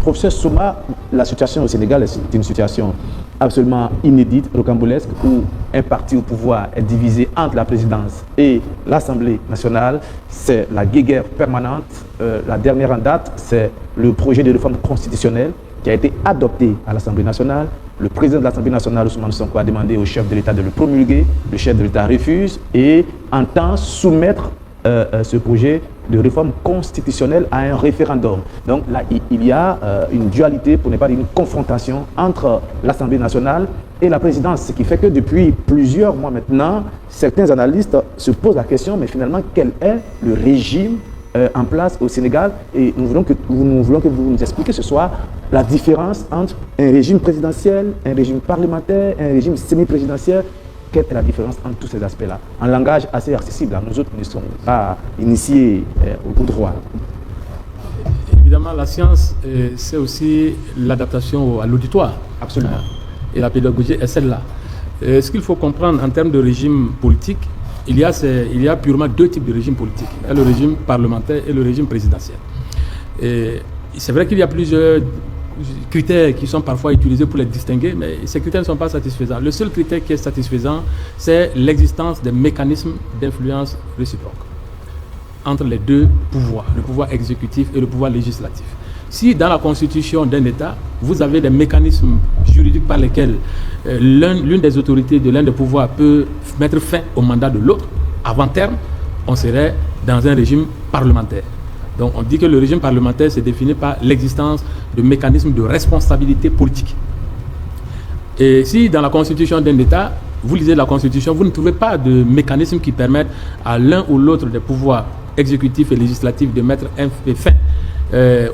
Professeur Souma, la situation au Sénégal est une situation absolument inédite, rocambolesque, où un parti au pouvoir est divisé entre la présidence et l'Assemblée nationale. C'est la guéguerre permanente. La dernière en date, c'est le projet de réforme constitutionnelle qui a été adopté à l'Assemblée nationale. Le président de l'Assemblée nationale, Ousmane Sonko, a demandé au chef de l'État de le promulguer. Le chef de l'État refuse et entend soumettre ce projet de réforme constitutionnelle à un référendum. Donc là, il y a une dualité, pour ne pas dire une confrontation entre l'Assemblée nationale et la présidence, ce qui fait que depuis plusieurs mois maintenant, certains analystes se posent la question, mais finalement, quel est le régime en place au Sénégal? Et nous voulons que vous nous expliquiez ce soir la différence entre un régime présidentiel, un régime parlementaire, un régime semi-présidentiel. Quelle est la différence entre tous ces aspects-là? En langage assez accessible, nous autres ne sommes pas initiés au droit. Évidemment, la science, c'est aussi l'adaptation à l'auditoire. Absolument. Et la pédagogie est celle-là. Ce qu'il faut comprendre en termes de régime politique, il y a purement deux types de régimes politiques. Il y a le régime parlementaire et le régime présidentiel. Et c'est vrai qu'il y a plusieurs critères qui sont parfois utilisés pour les distinguer, mais ces critères ne sont pas satisfaisants. Le seul critère qui est satisfaisant, c'est l'existence des mécanismes d'influence réciproque entre les deux pouvoirs, le pouvoir exécutif et le pouvoir législatif. Si dans la constitution d'un État, vous avez des mécanismes juridiques par lesquels l'une des autorités de l'un des pouvoirs peut mettre fin au mandat de l'autre, avant terme, on serait dans un régime parlementaire. Donc on dit que le régime parlementaire se définit par l'existence de mécanismes de responsabilité politique. Et si dans la constitution d'un État, vous lisez la constitution, vous ne trouvez pas de mécanismes qui permettent à l'un ou l'autre des pouvoirs exécutifs et législatifs de mettre fin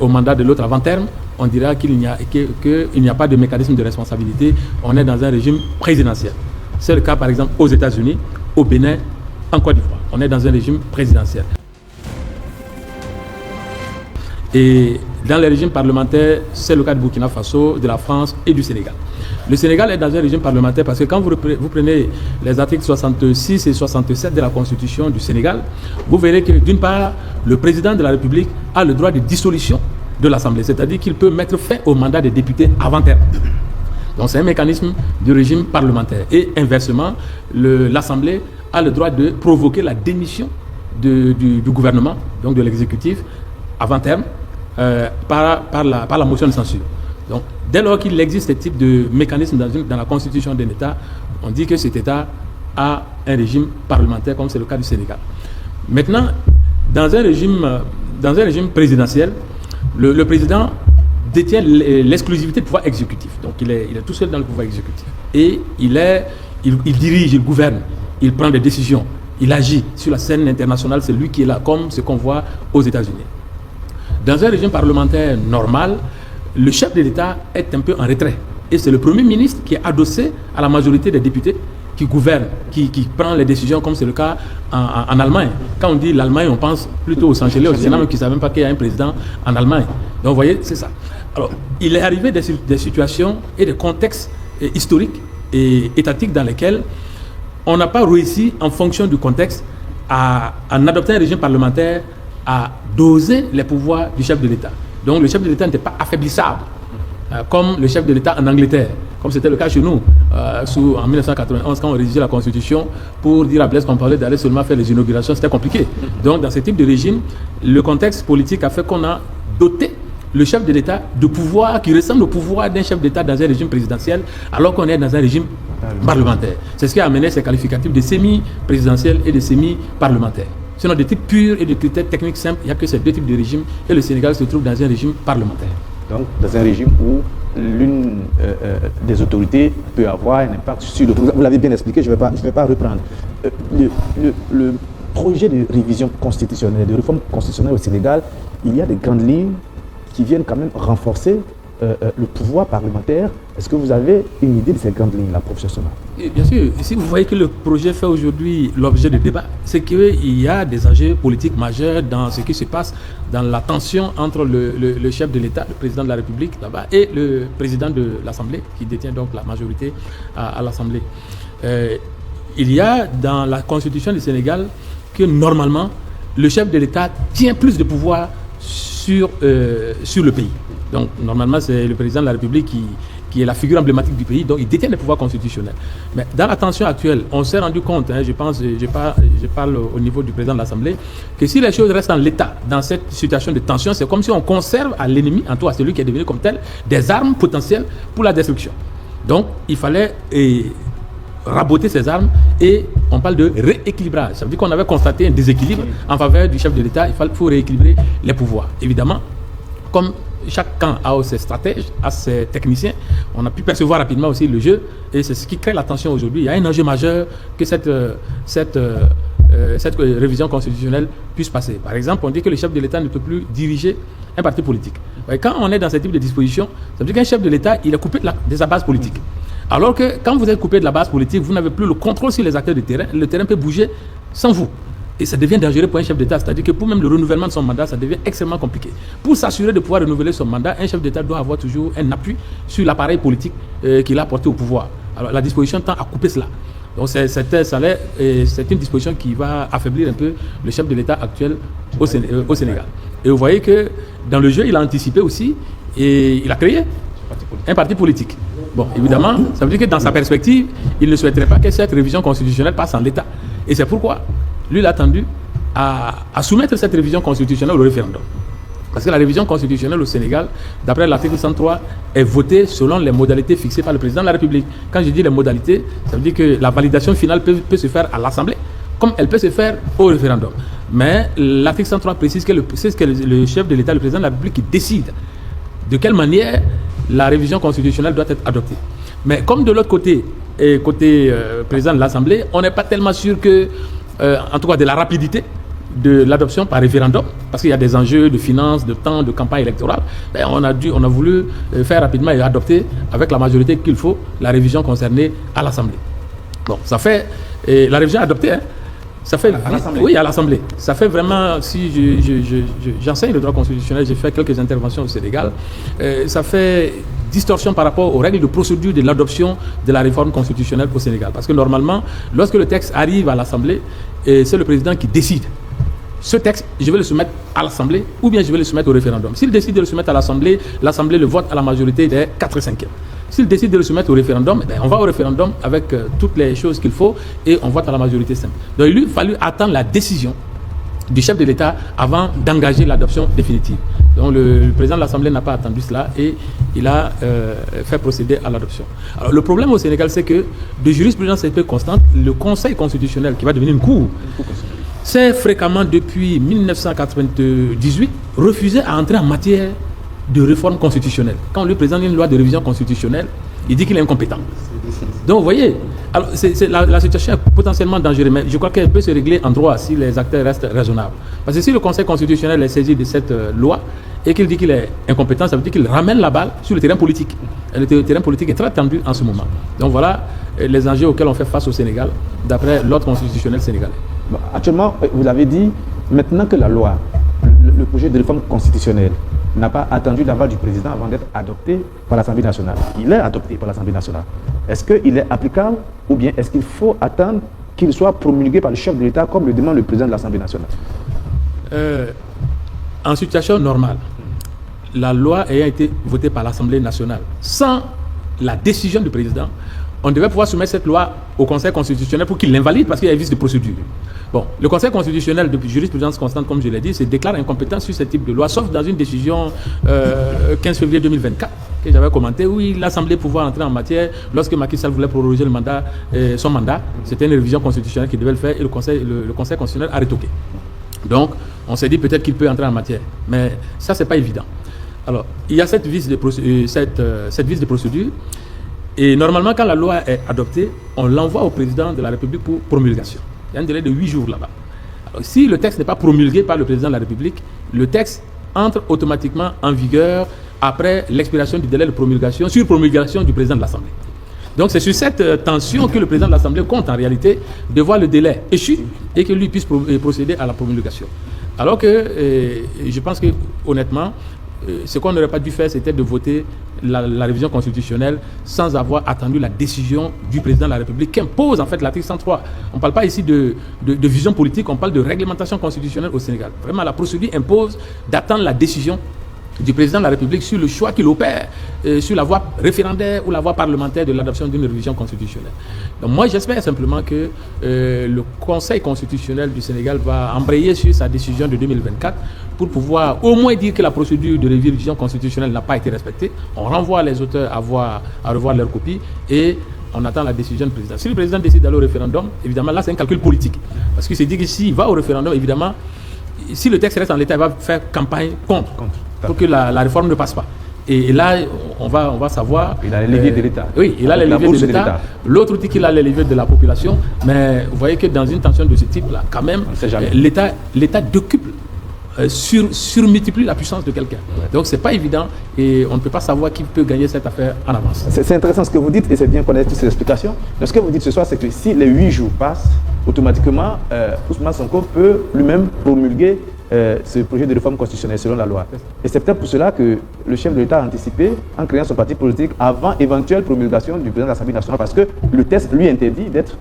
au mandat de l'autre avant terme, on dira qu'il n'y a pas de mécanisme de responsabilité, on est dans un régime présidentiel. C'est le cas par exemple aux États-Unis, au Bénin, en Côte d'Ivoire. On est dans un régime présidentiel. Et dans les régimes parlementaires, c'est le cas de Burkina Faso, de la France et du Sénégal. Le Sénégal est dans un régime parlementaire parce que quand vous prenez les articles 66 et 67 de la Constitution du Sénégal, vous verrez que d'une part, le président de la République a le droit de dissolution de l'Assemblée, c'est-à-dire qu'il peut mettre fin au mandat des députés avant terme. Donc c'est un mécanisme du régime parlementaire. Et inversement, l'Assemblée a le droit de provoquer la démission du gouvernement, donc de l'exécutif, avant terme, par la motion de censure. Donc, dès lors qu'il existe ce type de mécanisme dans la constitution d'un État, on dit que cet État a un régime parlementaire, comme c'est le cas du Sénégal. Maintenant, dans un régime présidentiel, le président détient l'exclusivité du pouvoir exécutif. Donc, il est tout seul dans le pouvoir exécutif. Et il dirige, il gouverne, il prend des décisions, il agit sur la scène internationale, c'est lui qui est là, comme ce qu'on voit aux États-Unis. Dans un régime parlementaire normal, le chef de l'État est un peu en retrait. Et c'est le Premier ministre qui est adossé à la majorité des députés qui gouverne, qui prend les décisions, comme c'est le cas en Allemagne. Quand on dit l'Allemagne, on pense plutôt au chancelier, au Sénat, même qui ne savent même pas qu'il y a un président en Allemagne. Donc vous voyez, c'est ça. Alors, il est arrivé des situations et des contextes historiques et étatiques dans lesquels on n'a pas réussi, en fonction du contexte, en adoptant un régime parlementaire, à doser les pouvoirs du chef de l'État. Donc le chef de l'État n'était pas affaiblissable, comme le chef de l'État en Angleterre, comme c'était le cas chez nous, en 1991, quand on rédigeait la Constitution, pour dire à Blaise Compaoré d'aller seulement faire les inaugurations, c'était compliqué. Donc dans ce type de régime, le contexte politique a fait qu'on a doté le chef de l'État de pouvoir qui ressemble au pouvoir d'un chef d'État dans un régime présidentiel, alors qu'on est dans un régime parlementaire. C'est ce qui a amené ces qualificatifs de semi-présidentiel et de semi-parlementaire. Sinon, des types purs et de critères techniques simples, il n'y a que ces deux types de régimes et le Sénégal se trouve dans un régime parlementaire. Donc, dans un régime où l'une des autorités peut avoir un impact sur l'autre. Vous l'avez bien expliqué, je ne vais pas reprendre. Le projet de révision constitutionnelle, de réforme constitutionnelle au Sénégal, il y a des grandes lignes qui viennent quand même renforcer le pouvoir parlementaire. Est-ce que vous avez une idée de ces grandes lignes-là, professeur Souma? Bien sûr, si vous voyez que le projet fait aujourd'hui l'objet de débat, c'est qu'il y a des enjeux politiques majeurs dans ce qui se passe, dans la tension entre le chef de l'État, le président de la République là-bas, et le président de l'Assemblée, qui détient donc la majorité à l'Assemblée. Il y a dans la constitution du Sénégal que normalement, le chef de l'État tient plus de pouvoir sur le pays. Donc, normalement, c'est le président de la République qui est la figure emblématique du pays, donc il détient les pouvoirs constitutionnels. Mais dans la tension actuelle, on s'est rendu compte, je parle au niveau du président de l'Assemblée, que si les choses restent en l'état, dans cette situation de tension, c'est comme si on conserve à l'ennemi, en tout cas à celui qui est devenu comme tel, des armes potentielles pour la destruction. Donc, il fallait raboter ces armes et on parle de rééquilibrage. Ça veut dire qu'on avait constaté un déséquilibre en faveur du chef de l'État. Il faut rééquilibrer les pouvoirs. Évidemment, comme chaque camp a ses stratèges, a ses techniciens, on a pu percevoir rapidement aussi le jeu et c'est ce qui crée la tension aujourd'hui. Il y a un enjeu majeur que cette révision constitutionnelle puisse passer. Par exemple, on dit que le chef de l'État ne peut plus diriger un parti politique. Et quand on est dans ce type de disposition, ça veut dire qu'un chef de l'État, il est coupé de sa base politique. Alors que quand vous êtes coupé de la base politique, vous n'avez plus le contrôle sur les acteurs de terrain. Le terrain peut bouger sans vous. Et ça devient dangereux pour un chef d'État. C'est-à-dire que pour même le renouvellement de son mandat, ça devient extrêmement compliqué. Pour s'assurer de pouvoir renouveler son mandat, un chef d'État doit avoir toujours un appui sur l'appareil politique qu'il a porté au pouvoir. Alors la disposition tend à couper cela. Donc c'est une disposition qui va affaiblir un peu le chef de l'État actuel au Sénégal. Et vous voyez que dans le jeu, il a anticipé aussi et il a créé un parti politique. Bon, évidemment, ça veut dire que dans sa perspective, il ne souhaiterait pas que cette révision constitutionnelle passe en l'état. Et c'est pourquoi lui, il a tendu à soumettre cette révision constitutionnelle au référendum. Parce que la révision constitutionnelle au Sénégal, d'après l'article 103, est votée selon les modalités fixées par le président de la République. Quand je dis les modalités, ça veut dire que la validation finale peut se faire à l'Assemblée, comme elle peut se faire au référendum. Mais l'article 103 précise que c'est le chef de l'État, le président de la République, qui décide de quelle manière la révision constitutionnelle doit être adoptée. Mais comme de l'autre côté, président de l'Assemblée, on n'est pas tellement sûr que, en tout cas de la rapidité de l'adoption par référendum, parce qu'il y a des enjeux de finances, de temps, de campagne électorale, on a voulu faire rapidement et adopter avec la majorité qu'il faut la révision concernée à l'Assemblée. Bon, ça fait, la révision adoptée, ça fait, oui, à l'Assemblée. Ça fait vraiment, si j'enseigne le droit constitutionnel, j'ai fait quelques interventions au Sénégal, ça fait distorsion par rapport aux règles de procédure de l'adoption de la réforme constitutionnelle au Sénégal. Parce que normalement, lorsque le texte arrive à l'Assemblée, c'est le président qui décide. Ce texte, je vais le soumettre à l'Assemblée ou bien je vais le soumettre au référendum. S'il décide de le soumettre à l'Assemblée, l'Assemblée le vote à la majorité des 4/5. S'il décide de le soumettre au référendum, on va au référendum avec toutes les choses qu'il faut et on vote à la majorité simple. Donc il lui a fallu attendre la décision du chef de l'État avant d'engager l'adoption définitive. Donc le président de l'Assemblée n'a pas attendu cela et il a fait procéder à l'adoption. Alors le problème au Sénégal, c'est que de jurisprudence un peu constante, le Conseil constitutionnel, qui va devenir une cour, s'est fréquemment depuis 1998 refusé à entrer en matière de réforme constitutionnelle. Quand on lui présente une loi de révision constitutionnelle, il dit qu'il est incompétent. Donc vous voyez, alors la situation est potentiellement dangereuse, mais je crois qu'elle peut se régler en droit si les acteurs restent raisonnables. Parce que si le Conseil constitutionnel est saisi de cette loi et qu'il dit qu'il est incompétent, ça veut dire qu'il ramène la balle sur le terrain politique. Et le terrain politique est très tendu en ce moment. Donc voilà les enjeux auxquels on fait face au Sénégal, d'après l'ordre constitutionnel sénégalais. Bon, actuellement, vous avez dit, maintenant que la loi, le projet de réforme constitutionnelle n'a pas attendu l'aval du président avant d'être adopté par l'Assemblée nationale. Il est adopté par l'Assemblée nationale. Est-ce qu'il est applicable ou bien est-ce qu'il faut attendre qu'il soit promulgué par le chef de l'État comme le demande le président de l'Assemblée nationale? En situation normale, la loi ayant été votée par l'Assemblée nationale sans la décision du président, on devait pouvoir soumettre cette loi au Conseil constitutionnel pour qu'il l'invalide parce qu'il y a un vice de procédure. Bon, le Conseil constitutionnel, depuis jurisprudence constante, comme je l'ai dit, se déclare incompétent sur ce type de loi, sauf dans une décision 15 février 2024, que j'avais commenté, oui, l'Assemblée pouvait entrer en matière lorsque Macky Sall voulait proroger le mandat, son mandat. C'était une révision constitutionnelle qui devait le faire et le Conseil constitutionnel a retoqué. Donc, on s'est dit peut-être qu'il peut entrer en matière. Mais ça, c'est pas évident. Alors, il y a cette vice de procédure. Et normalement, quand la loi est adoptée, on l'envoie au président de la République pour promulgation. Il y a un délai de 8 jours là-bas. Alors, si le texte n'est pas promulgué par le président de la République, le texte entre automatiquement en vigueur après l'expiration du délai de promulgation, sur promulgation du président de l'Assemblée. Donc c'est sur cette tension que le président de l'Assemblée compte en réalité de voir le délai échu et que lui puisse procéder à la promulgation. Alors que je pense que honnêtement, ce qu'on n'aurait pas dû faire, c'était de voter la révision constitutionnelle sans avoir attendu la décision du président de la République qui impose en fait l'article 103. On ne parle pas ici de vision politique, on parle de réglementation constitutionnelle au Sénégal. Vraiment, la procédure impose d'attendre la décision du président de la République sur le choix qu'il opère sur la voie référendaire ou la voie parlementaire de l'adoption d'une révision constitutionnelle. Donc moi j'espère simplement que le Conseil constitutionnel du Sénégal va embrayer sur sa décision de 2024 pour pouvoir au moins dire que la procédure de révision constitutionnelle n'a pas été respectée. On renvoie les auteurs à revoir leur copie et on attend la décision du président. Si le président décide d'aller au référendum, évidemment là c'est un calcul politique. Parce qu'il s'est dit que s'il va au référendum, évidemment, si le texte reste en l'état, il va faire campagne contre pour que la réforme ne passe pas. Et là, on va savoir... Il a les leviers de l'État. Oui, il a les leviers de l'État. L'autre dit qu'il a les leviers de la population. Mais vous voyez que dans une tension de ce type-là, quand même, l'État décuple, surmultiplie la puissance de quelqu'un. Ouais. Donc, ce n'est pas évident et on ne peut pas savoir qui peut gagner cette affaire en avance. C'est intéressant ce que vous dites et c'est bien connaître toutes ces explications. Donc, ce que vous dites ce soir, c'est que si les 8 jours passent, automatiquement, Ousmane Sonko peut lui-même promulguer ce projet de réforme constitutionnelle selon la loi. Et c'est peut-être pour cela que le chef de l'État a anticipé en créant son parti politique avant éventuelle promulgation du président de l'Assemblée nationale parce que le texte lui interdit d'être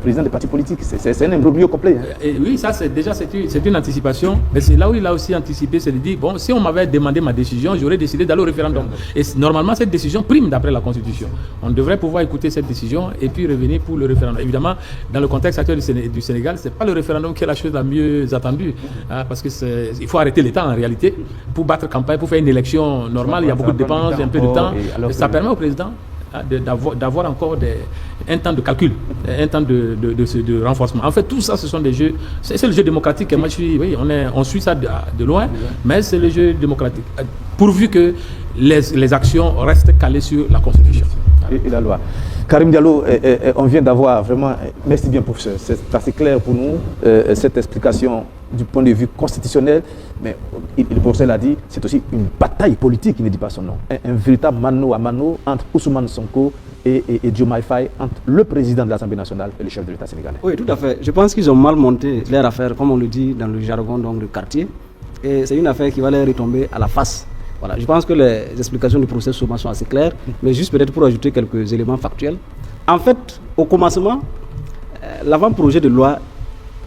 président des partis politiques. C'est un imbroglio complet. Et oui, ça c'est une anticipation, mais c'est là où il a aussi anticipé, c'est de dire, bon, si on m'avait demandé ma décision, j'aurais décidé d'aller au référendum. Et normalement, cette décision prime d'après la Constitution. On devrait pouvoir écouter cette décision et puis revenir pour le référendum. Évidemment, dans le contexte actuel du Sénégal, c'est pas le référendum qui est la chose la mieux attendue, hein, parce que il faut arrêter l'État en réalité pour battre campagne, pour faire une élection normale. Il y a beaucoup de dépenses, un peu de temps. Ça permet au président d'avoir encore un temps de calcul, un temps de renforcement. En fait, tout ça, ce sont des jeux. C'est le jeu démocratique. Moi, on suit ça de loin, mais c'est le jeu démocratique. Pourvu que les actions restent calées sur la Constitution. Et la loi. Karim Diallo, on vient d'avoir vraiment, merci bien professeur, c'est assez clair pour nous, cette explication du point de vue constitutionnel, mais le professeur l'a dit, c'est aussi une bataille politique, il ne dit pas son nom, un véritable mano à mano entre Ousmane Sonko et Diomaye Faye, entre le président de l'Assemblée nationale et le chef de l'État sénégalais. Oui, tout à fait. Je pense qu'ils ont mal monté leur affaire, comme on le dit dans le jargon donc, du quartier, et c'est une affaire qui va leur retomber à la face. Voilà, je pense que les explications du procès sont assez claires, mais juste peut-être pour ajouter quelques éléments factuels. En fait, au commencement, l'avant-projet de loi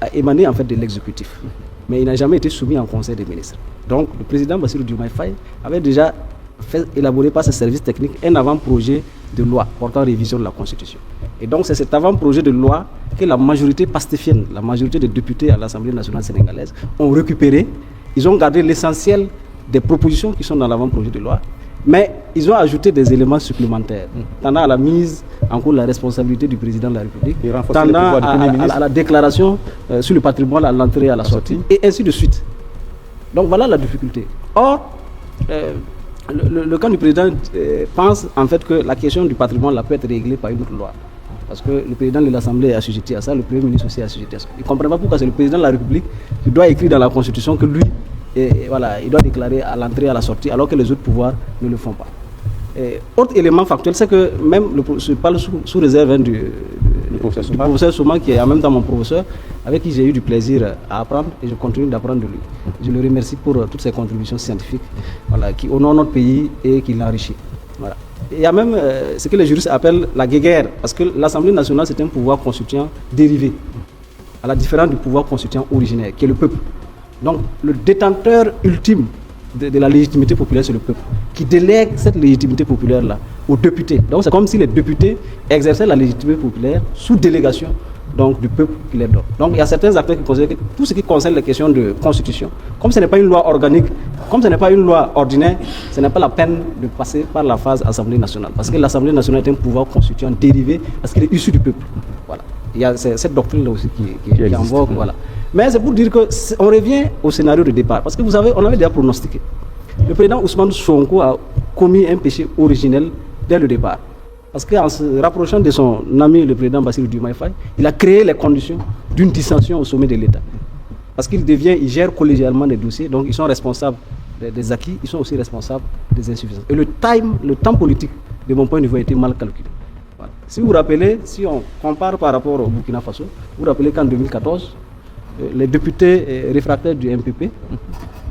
a émané en fait de l'exécutif, mais il n'a jamais été soumis en conseil des ministres. Donc, le président Bassirou Diomaye Faye avait déjà fait élaborer par ses services techniques un avant-projet de loi portant révision de la Constitution. Et donc, c'est cet avant-projet de loi que la majorité pastéfienne, la majorité des députés à l'Assemblée nationale sénégalaise ont récupéré. Ils ont gardé l'essentiel des propositions qui sont dans l'avant-projet de loi, mais ils ont ajouté des éléments supplémentaires, tendant à la mise en cause de la responsabilité du président de la République, tendant à la déclaration sur le patrimoine à l'entrée et à la sortie, et ainsi de suite. Donc voilà la difficulté. Or, le camp du président pense en fait que la question du patrimoine là, peut être réglée par une autre loi. Parce que le président de l'Assemblée est assujetti à ça, le Premier ministre aussi est assujetti à ça. Il ne comprend pas pourquoi c'est le président de la République qui doit écrire dans la Constitution que lui, voilà, il doit déclarer à l'entrée et à la sortie, alors que les autres pouvoirs ne le font pas. Autre élément factuel, c'est que même, je parle sous réserve du professeur Souman, qui est en même temps mon professeur, avec qui j'ai eu du plaisir à apprendre et je continue d'apprendre de lui. Je le remercie pour toutes ses contributions scientifiques, voilà, qui honorent notre pays et qui l'enrichissent. Voilà. Il y a même ce que les juristes appellent la guéguerre, parce que l'Assemblée nationale, c'est un pouvoir constituant dérivé, à la différence du pouvoir constituant originaire, qui est le peuple. Donc, le détenteur ultime de la légitimité populaire, c'est le peuple, qui délègue cette légitimité populaire-là aux députés. Donc, c'est comme si les députés exerçaient la légitimité populaire sous délégation donc, du peuple qui les donne. Donc, il y a certains aspects qui concernent tout ce qui concerne les questions de constitution. Comme ce n'est pas une loi organique, comme ce n'est pas une loi ordinaire, ce n'est pas la peine de passer par la phase Assemblée nationale. Parce que l'Assemblée nationale est un pouvoir constituant dérivé, parce qu'il est issu du peuple. Voilà. Il y a cette doctrine-là aussi qui est en vogue. Voilà. Mais c'est pour dire qu'on revient au scénario de départ. Parce que vous savez, on avait déjà pronostiqué. Le président Ousmane Sonko a commis un péché originel dès le départ. Parce qu'en se rapprochant de son ami, le président Bassirou Diomaye Faye, il a créé les conditions d'une dissension au sommet de l'État. Parce il gère collégialement des dossiers, donc ils sont responsables des acquis, ils sont aussi responsables des insuffisances. Et le temps politique, de mon point de vue, a été mal calculé. Voilà. Si vous vous rappelez, si on compare par rapport au Burkina Faso, vous vous rappelez qu'en 2014, les députés réfractaires du MPP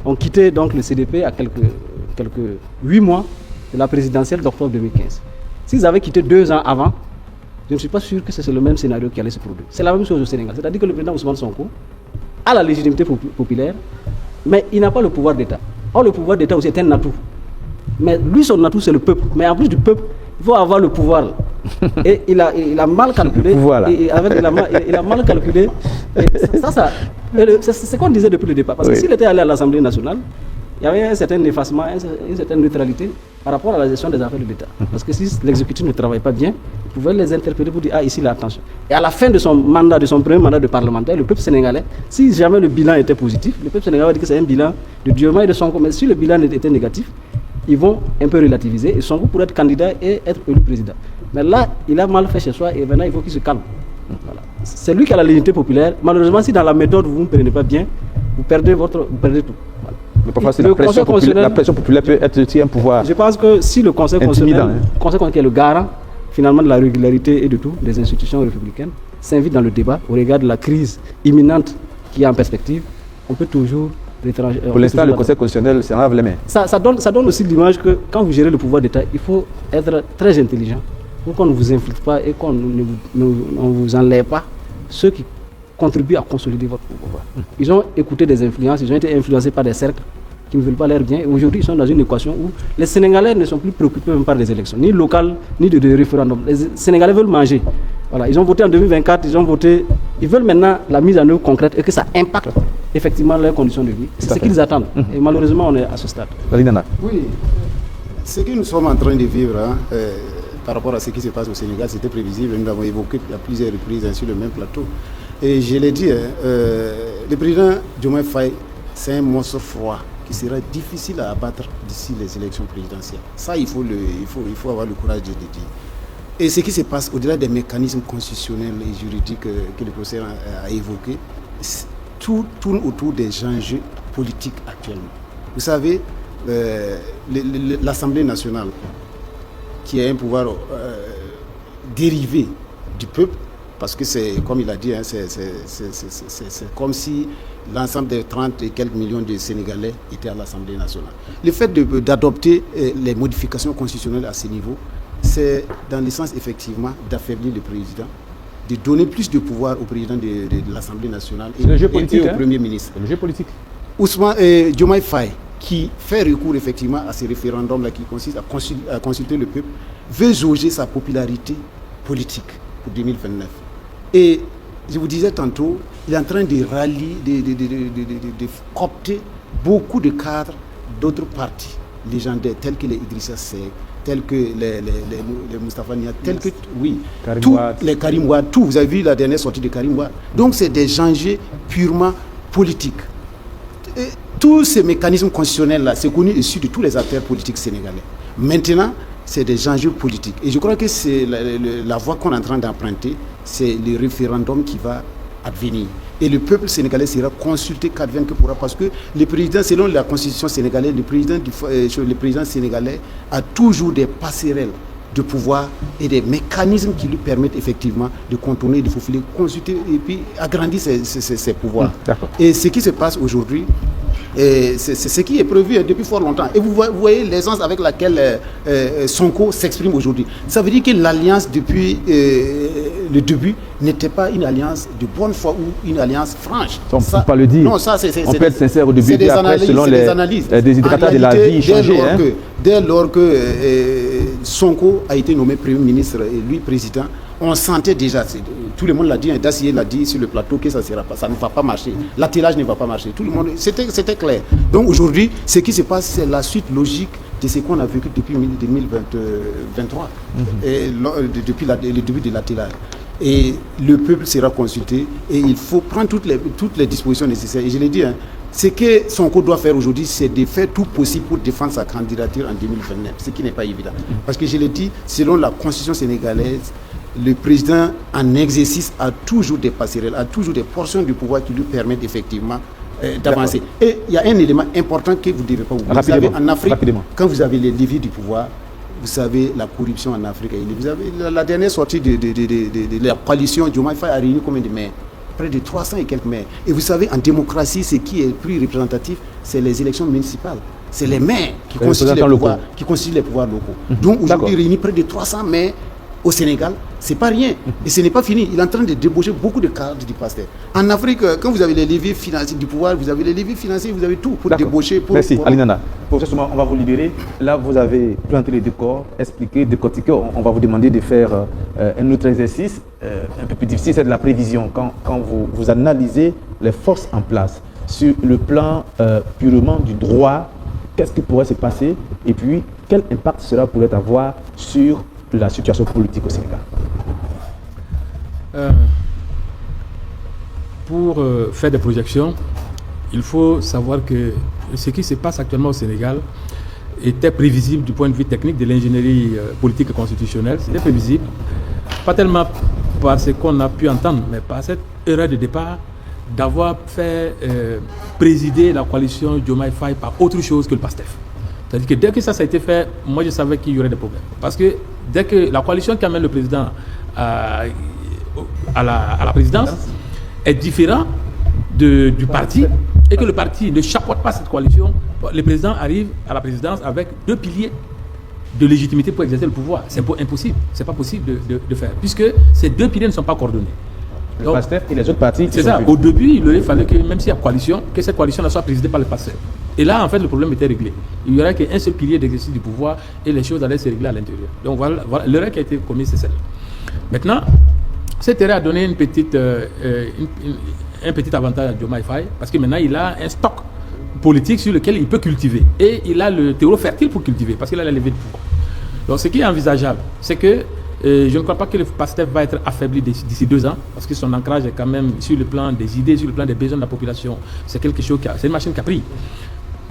ont quitté donc le CDP à quelques 8 mois de la présidentielle d'octobre 2015. S'ils avaient quitté 2 ans avant, je ne suis pas sûr que c'est le même scénario qui allait se produire. C'est la même chose au Sénégal. C'est-à-dire que le président Ousmane Sonko a la légitimité populaire, mais il n'a pas le pouvoir d'État. Or, le pouvoir d'État aussi est un atout. Mais lui, son atout, c'est le peuple. Mais en plus du peuple, il faut avoir le pouvoir. Et il a mal calculé. Il a mal calculé. C'est ce qu'on disait depuis le départ. Parce que s'il était allé à l'Assemblée nationale, il y avait un certain effacement, une certaine neutralité par rapport à la gestion des affaires de l'État. Parce que si l'exécutif ne travaille pas bien, il pouvait les interpeller pour dire ah, ici, là, attention. Et à la fin de son mandat, de son premier mandat de parlementaire, le peuple sénégalais, si jamais le bilan était positif, le peuple sénégalais va dire que c'est un bilan de Diomaye et de Sonko. Mais si le bilan était négatif, ils vont un peu relativiser et Sonko pourrait être candidat et être élu président. Mais là, il a mal fait chez soi et maintenant il faut qu'il se calme. Voilà. C'est lui qui a la légitimité populaire. Malheureusement, si dans la méthode vous ne prenez pas bien, vous perdez tout. Voilà. Mais parfois, la pression populaire peut être aussi un pouvoir. Je pense que si le Conseil constitutionnel, qui est le garant finalement de la régularité et de tout des institutions républicaines, s'invite dans le débat au regard de la crise imminente qui est en perspective, on peut toujours retrancher. Pour l'instant, le Conseil constitutionnel s'en lave les mains. Ça donne aussi l'image que quand vous gérez le pouvoir d'État, il faut être très intelligent pour qu'on ne vous inflige pas et qu'on ne vous enlève pas ceux qui contribuent à consolider votre pouvoir. Ils ont écouté des influences, ils ont été influencés par des cercles qui ne veulent pas leur bien. Aujourd'hui, ils sont dans une équation où les Sénégalais ne sont plus préoccupés même par les élections, ni locales, ni de référendums. Les Sénégalais veulent manger. Voilà, ils ont voté en 2024, ils veulent maintenant la mise en œuvre concrète et que ça impacte effectivement leurs conditions de vie. C'est ce qu'ils attendent. Et malheureusement, on est à ce stade. Oui, ce que nous sommes en train de vivre, par rapport à ce qui se passe au Sénégal, c'était prévisible. Nous l'avons évoqué à plusieurs reprises sur le même plateau. Et je l'ai dit, le président Diomaye Faye, c'est un monstre froid qui sera difficile à abattre d'ici les élections présidentielles. Ça, il faut avoir le courage de le dire. Et ce qui se passe au-delà des mécanismes constitutionnels et juridiques que le professeur a évoqués, tout tourne autour des enjeux politiques actuellement. Vous savez, l'Assemblée nationale, qui a un pouvoir dérivé du peuple, parce que c'est, comme il a dit, c'est comme si l'ensemble des 30 et quelques millions de Sénégalais étaient à l'Assemblée nationale. Le fait d'adopter les modifications constitutionnelles à ce niveau, c'est dans le sens effectivement d'affaiblir le président, de donner plus de pouvoir au président de l'Assemblée nationale et au Premier ministre. C'est le jeu politique. Diomaye Faye, qui fait recours effectivement à ces référendums-là qui consistent à consulter le peuple, veut jauger sa popularité politique pour 2029. Et je vous disais tantôt, il est en train de rallier, de coopter beaucoup de cadres d'autres partis légendaires, tels que les Idrissa Seck, tels que les Moustapha Niasse, tels que, les Karim Wade, tout. Vous avez vu la dernière sortie de Karim Wade. Donc c'est des enjeux purement politiques. Et tous ces mécanismes constitutionnels-là, c'est connu issu de tous les acteurs politiques sénégalais. Maintenant, c'est des enjeux politiques. Et je crois que c'est la voie qu'on est en train d'emprunter, c'est le référendum qui va advenir. Et le peuple sénégalais sera consulté qu'advienne que pourra, parce que le président, selon la constitution sénégalaise, le président sénégalais a toujours des passerelles de pouvoir et des mécanismes qui lui permettent effectivement de contourner, de faufiler, consulter et puis agrandir ses pouvoirs. Et ce qui se passe aujourd'hui, c'est ce qui est prévu depuis fort longtemps. Et vous voyez l'aisance avec laquelle Sonko s'exprime aujourd'hui. Ça veut dire que l'alliance depuis le début n'était pas une alliance de bonne foi ou une alliance franche. On ne peut pas le dire. Non, on peut être sincère au début, et après, selon les désidératas de la vie changés. Dès lors que Sonko a été nommé Premier ministre et lui président, on sentait déjà, tout le monde l'a dit, Dacier l'a dit sur le plateau que ça ne va pas marcher. L'attelage ne va pas marcher. Tout le monde, c'était clair. Donc aujourd'hui, ce qui se passe, c'est la suite logique de ce qu'on a vécu depuis 2023, depuis le début de l'attelage. Et le peuple sera consulté et il faut prendre toutes les dispositions nécessaires. Et je l'ai dit, ce que Sonko doit faire aujourd'hui, c'est de faire tout possible pour défendre sa candidature en 2029, ce qui n'est pas évident. Parce que je l'ai dit, selon la constitution sénégalaise, le président en exercice a toujours des passerelles, a toujours des portions du pouvoir qui lui permettent effectivement d'avancer. Et il y a un élément important que vous ne devez pas oublier. Vous savez, en Afrique, quand vous avez les leviers du pouvoir, vous savez, la corruption en Afrique. Vous avez la dernière sortie de la coalition, Diomaye Faye a réuni combien de maires? Près de 300 et quelques maires. Et vous savez, en démocratie, ce qui est le plus représentatif, c'est les élections municipales. C'est les maires qui constituent les pouvoirs locaux. Donc aujourd'hui, il réunit près de 300 maires au Sénégal. C'est pas rien. Et ce n'est pas fini. Il est en train de débaucher beaucoup de cadres du PASTEF. En Afrique, quand vous avez les leviers financiers du pouvoir, vous avez les leviers financiers, vous avez tout pour débaucher. Merci, Alinana. Professeur, on va vous libérer. Là, vous avez planté les décors, expliqué, décortiqué. On va vous demander de faire un autre exercice, un peu plus difficile, c'est de la prévision. Quand vous analysez les forces en place sur le plan purement du droit, qu'est-ce qui pourrait se passer et puis quel impact cela pourrait avoir sur la situation politique au Sénégal? Pour faire des projections, il faut savoir que ce qui se passe actuellement au Sénégal était prévisible du point de vue technique de l'ingénierie politique et constitutionnelle. C'était prévisible, pas tellement par ce qu'on a pu entendre, mais par cette erreur de départ d'avoir fait présider la coalition Diomaye Faye par autre chose que le PASTEF. C'est-à-dire que dès que ça a été fait, moi je savais qu'il y aurait des problèmes. Parce que dès que la coalition qui amène le président à la présidence est différente du parti et que le parti ne chapeaute pas cette coalition, le président arrive à la présidence avec 2 piliers de légitimité pour exercer le pouvoir. C'est impossible, c'est pas possible de faire, puisque ces 2 piliers ne sont pas coordonnés. Le PASTEF et les autres partis. C'est ça. Au début, il aurait fallu que, même s'il y a coalition, que cette coalition soit présidée par le PASTEF. Et là, en fait, le problème était réglé. Il n'y aurait qu'un seul pilier d'exercice du pouvoir et les choses allaient se régler à l'intérieur. Donc voilà l'erreur qui a été commise, c'est celle-là. Maintenant, cette erreur a donné un petit avantage à Diomaye Faye, parce que maintenant, il a un stock politique sur lequel il peut cultiver. Et il a le terreau fertile pour cultiver, parce qu'il a la levée de pouvoir. Donc ce qui est envisageable, c'est que je ne crois pas que le PASTEF va être affaibli d'ici 2 ans, parce que son ancrage est quand même sur le plan des idées, sur le plan des besoins de la population. C'est quelque chose c'est une machine qui a pris.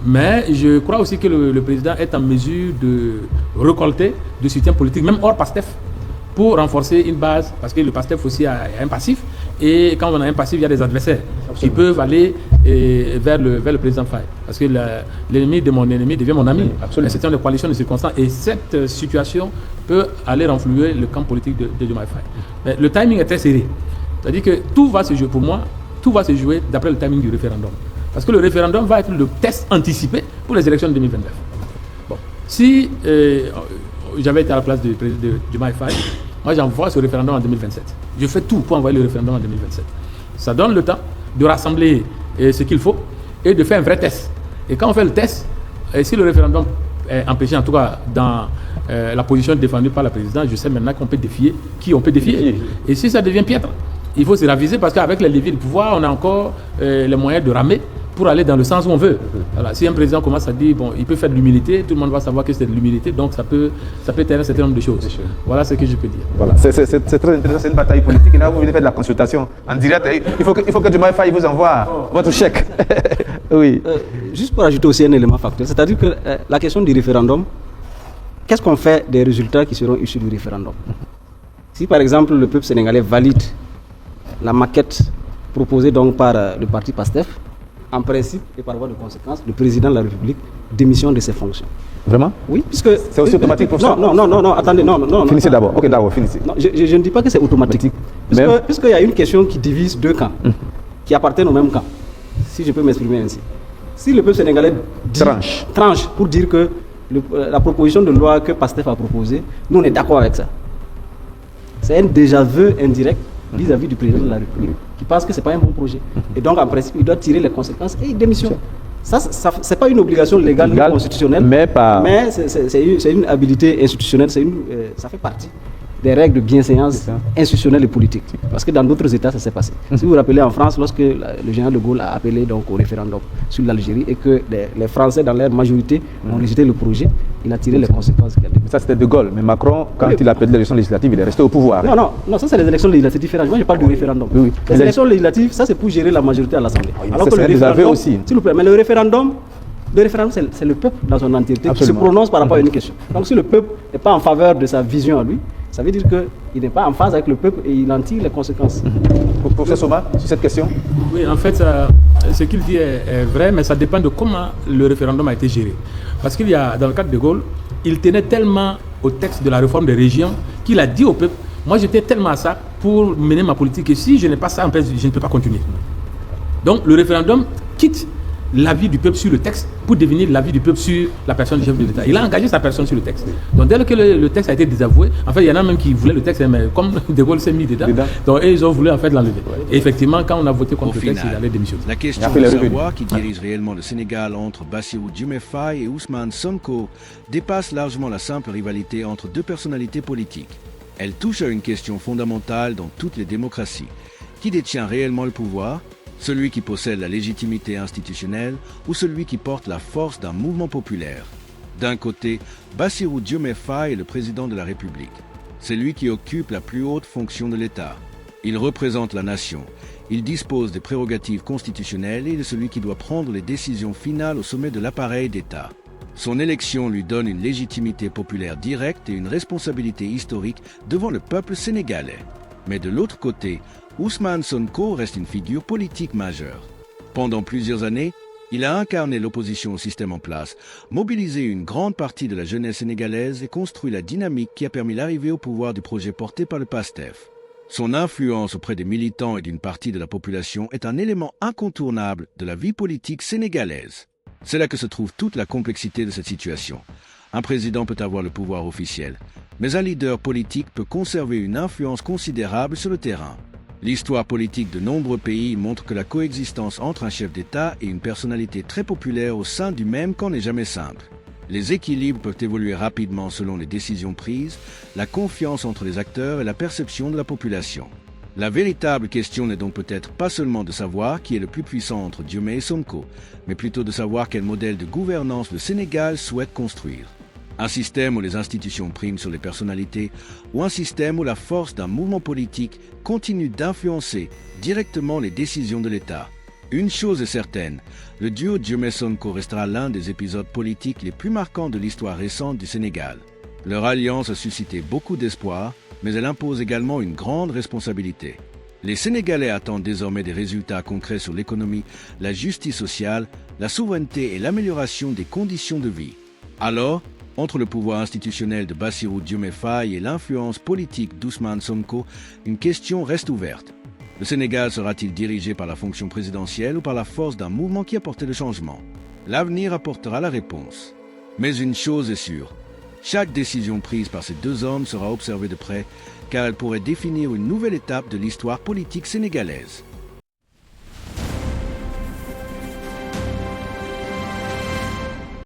Mais je crois aussi que le président est en mesure de récolter du soutien politique, même hors PASTEF, pour renforcer une base, parce que le PASTEF aussi a un passif, et quand on a un passif, il y a des adversaires qui peuvent aller vers le président Faye. Parce que l'ennemi de mon ennemi devient mon ami. C'est une coalition de circonstances, et cette situation peut aller renflouer le camp politique de Diomaye Faye. Mais le timing est très serré. C'est-à-dire que tout va se jouer, pour moi, tout va se jouer d'après le timing du référendum. Parce que le référendum va être le test anticipé pour les élections de 2029. Bon. Si j'avais été à la place de Diomaye Faye, moi j'envoie ce référendum en 2027. Je fais tout pour envoyer le référendum en 2027. Ça donne le temps de rassembler ce qu'il faut et de faire un vrai test. Et quand on fait le test, si le référendum est empêché, en tout cas dans la position défendue par la présidente, je sais maintenant qu'on peut défier qui on peut défier. Et si ça devient piètre, il faut se raviser, parce qu'avec les leviers du pouvoir, on a encore les moyens de ramer pour aller dans le sens où on veut. Voilà. Si un président commence à dire, bon, il peut faire de l'humilité, tout le monde va savoir que c'est de l'humilité, donc ça peut taire un certain nombre de choses. Voilà ce que je peux dire. Voilà. C'est très intéressant, c'est une bataille politique. Et là, vous venez faire de la consultation en direct. Il faut que Diomaye Faye vous envoie votre chèque. Oui. Juste pour ajouter aussi un élément factuel, c'est-à-dire que la question du référendum, qu'est-ce qu'on fait des résultats qui seront issus du référendum? Si par exemple le peuple sénégalais valide la maquette proposée donc par le parti PASTEF, en principe et par voie de conséquence, le président de la République démissionne de ses fonctions. Vraiment? Oui, puisque... C'est aussi automatique pour ça? Non, attendez, non. Finissez d'abord. Ok, d'abord, finissez. Non, je ne dis pas que c'est automatique. Puisqu'il y a une question qui divise 2 camps, qui appartiennent au même camp, si je peux m'exprimer ainsi. Si le peuple sénégalais tranche pour dire que la proposition de loi que PASTEF a proposée, nous on est d'accord avec ça. C'est un déjà-vu indirect vis-à-vis du président de la République, qui pense que ce n'est pas un bon projet. Et donc, en principe, il doit tirer les conséquences et il démissionne. Ça ce n'est pas une obligation légale ou constitutionnelle, mais c'est une habilité institutionnelle, ça fait partie des règles de bienséance institutionnelle et politique. Parce que dans d'autres États, ça s'est passé. Si vous vous rappelez, en France, lorsque le général de Gaulle a appelé donc, au référendum sur l'Algérie et que les Français, dans leur majorité, ont rejeté le projet, il a tiré les conséquences. Ça, c'était de Gaulle. Mais Macron, quand il a appelé l'élection législative, il est resté au pouvoir. Non, ça, c'est les élections législatives différentes. Moi, je parle du référendum. Oui. Les élections législatives, ça, c'est pour gérer la majorité à l'Assemblée. Alors que le référendum, aussi. S'il vous plaît, mais le référendum, c'est le peuple dans son entièreté qui se prononce par rapport à une question. Donc, si le peuple n'est pas en faveur de sa vision à lui, ça veut dire qu'il n'est pas en phase avec le peuple et il en tire les conséquences. Professeur Soma, sur cette question? Oui, en fait, ce qu'il dit est vrai, mais ça dépend de comment le référendum a été géré. Parce qu'il y a, dans le cadre de Gaulle, il tenait tellement au texte de la réforme des régions qu'il a dit au peuple, moi j'étais tellement à ça pour mener ma politique, et si je n'ai pas ça, en fait, je ne peux pas continuer. Donc le référendum quitte l'avis du peuple sur le texte pour devenir l'avis du peuple sur la personne du chef de l'État. Il a engagé sa personne sur le texte. Donc dès que le texte a été désavoué, en fait il y en a même qui voulaient le texte, mais comme De Gaulle s'est mis dedans, donc ils ont voulu en fait l'enlever. Et effectivement, quand on a voté contre le texte, il allait démissionner. La question de savoir qui dirige réellement le Sénégal entre Bassirou Diomaye Faye et Ousmane Sonko dépasse largement la simple rivalité entre deux personnalités politiques. Elle touche à une question fondamentale dans toutes les démocraties. Qui détient réellement le pouvoir ? Celui qui possède la légitimité institutionnelle ou celui qui porte la force d'un mouvement populaire. D'un côté, Bassirou Diomaye Faye est le président de la République. C'est lui qui occupe la plus haute fonction de l'État. Il représente la nation. Il dispose des prérogatives constitutionnelles et est celui qui doit prendre les décisions finales au sommet de l'appareil d'État. Son élection lui donne une légitimité populaire directe et une responsabilité historique devant le peuple sénégalais. Mais de l'autre côté, Ousmane Sonko reste une figure politique majeure. Pendant plusieurs années, il a incarné l'opposition au système en place, mobilisé une grande partie de la jeunesse sénégalaise et construit la dynamique qui a permis l'arrivée au pouvoir du projet porté par le PASTEF. Son influence auprès des militants et d'une partie de la population est un élément incontournable de la vie politique sénégalaise. C'est là que se trouve toute la complexité de cette situation. Un président peut avoir le pouvoir officiel, mais un leader politique peut conserver une influence considérable sur le terrain. L'histoire politique de nombreux pays montre que la coexistence entre un chef d'État et une personnalité très populaire au sein du même camp n'est jamais simple. Les équilibres peuvent évoluer rapidement selon les décisions prises, la confiance entre les acteurs et la perception de la population. La véritable question n'est donc peut-être pas seulement de savoir qui est le plus puissant entre Diomaye et Sonko, mais plutôt de savoir quel modèle de gouvernance le Sénégal souhaite construire. Un système où les institutions priment sur les personnalités ou un système où la force d'un mouvement politique continue d'influencer directement les décisions de l'État. Une chose est certaine, le duo Diomaye-Sonko restera l'un des épisodes politiques les plus marquants de l'histoire récente du Sénégal. Leur alliance a suscité beaucoup d'espoir, mais elle impose également une grande responsabilité. Les Sénégalais attendent désormais des résultats concrets sur l'économie, la justice sociale, la souveraineté et l'amélioration des conditions de vie. Alors, entre le pouvoir institutionnel de Bassirou Diomaye Faye et l'influence politique d'Ousmane Sonko, une question reste ouverte. Le Sénégal sera-t-il dirigé par la fonction présidentielle ou par la force d'un mouvement qui apportait le changement ? L'avenir apportera la réponse. Mais une chose est sûre, chaque décision prise par ces deux hommes sera observée de près, car elle pourrait définir une nouvelle étape de l'histoire politique sénégalaise.